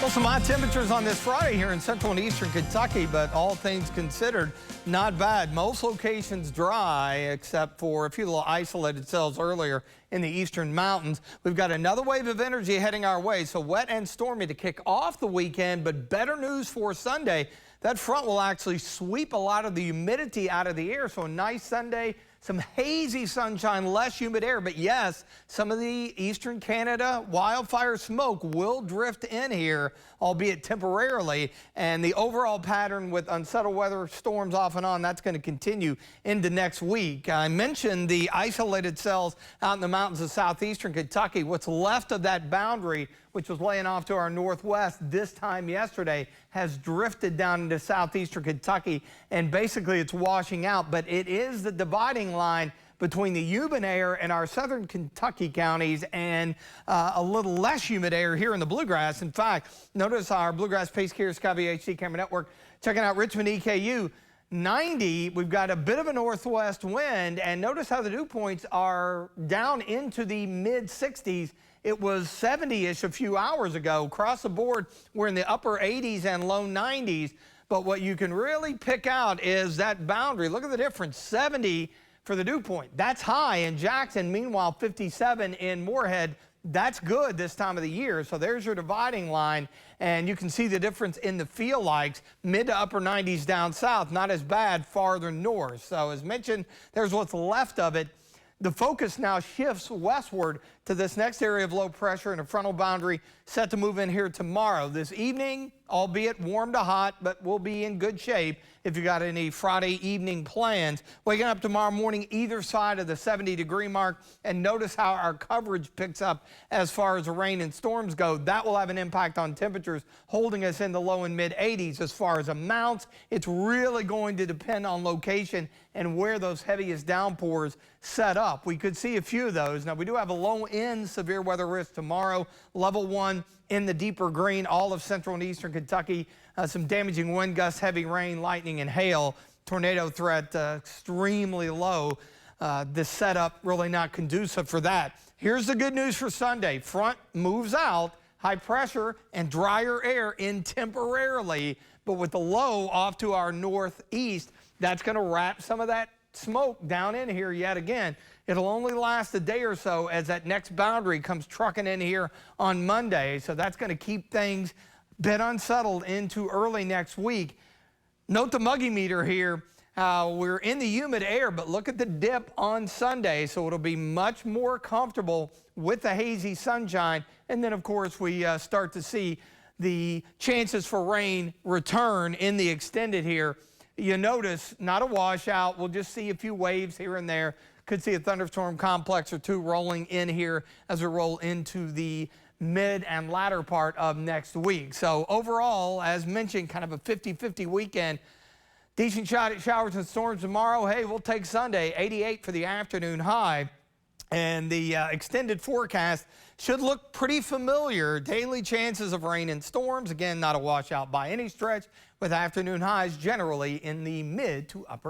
Well, some hot temperatures on this Friday here in central and eastern Kentucky, but all things considered, not bad. Most locations dry, except for a few little isolated cells earlier in the eastern mountains. We've got another wave of energy heading our way, so wet and stormy to kick off the weekend, but better news for Sunday. That front will actually sweep a lot of the humidity out of the air, so a nice Sunday. Some hazy sunshine, less humid air, but yes, some of the eastern Canada wildfire smoke will drift in here, albeit temporarily, and the overall pattern with unsettled weather, storms off and on, that's going to continue into next week. I mentioned the isolated cells out in the mountains of southeastern Kentucky. What's left of that boundary, which was laying off to our northwest this time yesterday, has drifted down into southeastern Kentucky, and basically it's washing out, but it is the dividing line between the humid air and our southern Kentucky counties and a little less humid air here in the bluegrass. In fact, notice our Bluegrass Pace Care Sky HD camera network checking out Richmond EKU. 90, we've got a bit of a northwest wind, and notice how the dew points are down into the mid 60s. It was 70-ish a few hours ago. Across the board, we're in the upper 80s and low 90s. But what you can really pick out is that boundary. Look at the difference, 70 for the dew point. That's high in Jackson. Meanwhile, 57 in Moorhead. That's good this time of the year. So there's your dividing line, and you can see the difference in the feel likes. Mid to upper 90s down south, not as bad farther north. So as mentioned, there's what's left of it. The focus now shifts westward to this next area of low pressure and a frontal boundary set to move in here tomorrow. This evening, albeit warm to hot, but we'll be in good shape if you got any Friday evening plans. Waking up tomorrow morning either side of the 70-degree mark, and notice how our coverage picks up as far as the rain and storms go. That will have an impact on temperatures, holding us in the low and mid 80s. As far as amounts, it's really going to depend on location and where those heaviest downpours set up. We could see a few of those. Now, we do have a low-end severe weather risk tomorrow, level 1 in the deeper green, all of central and eastern Kentucky. Some damaging wind gusts, heavy rain, lightning, and hail. Tornado threat extremely low. This setup really not conducive for that. Here's the good news for Sunday. Front moves out, high pressure and drier air in temporarily, but with the low off to our northeast, that's going to wrap some of that smoke down in here yet again. It'll only last a day or so as that next boundary comes trucking in here on Monday. So that's going to keep things a bit unsettled into early next week. Note the muggy meter here. We're in the humid air, but look at the dip on Sunday. So it'll be much more comfortable with the hazy sunshine. And then, of course, we start to see the chances for rain return in the extended here. You notice, not a washout. We'll just see a few waves here and there. Could see a thunderstorm complex or two rolling in here as we roll into the mid and latter part of next week. So overall, as mentioned, kind of a 50-50 weekend. Decent shot at showers and storms tomorrow. Hey, we'll take Sunday, 88 for the afternoon high. And the extended forecast should look pretty familiar. Daily chances of rain and storms. Again, not a washout by any stretch, with afternoon highs generally in the mid to upper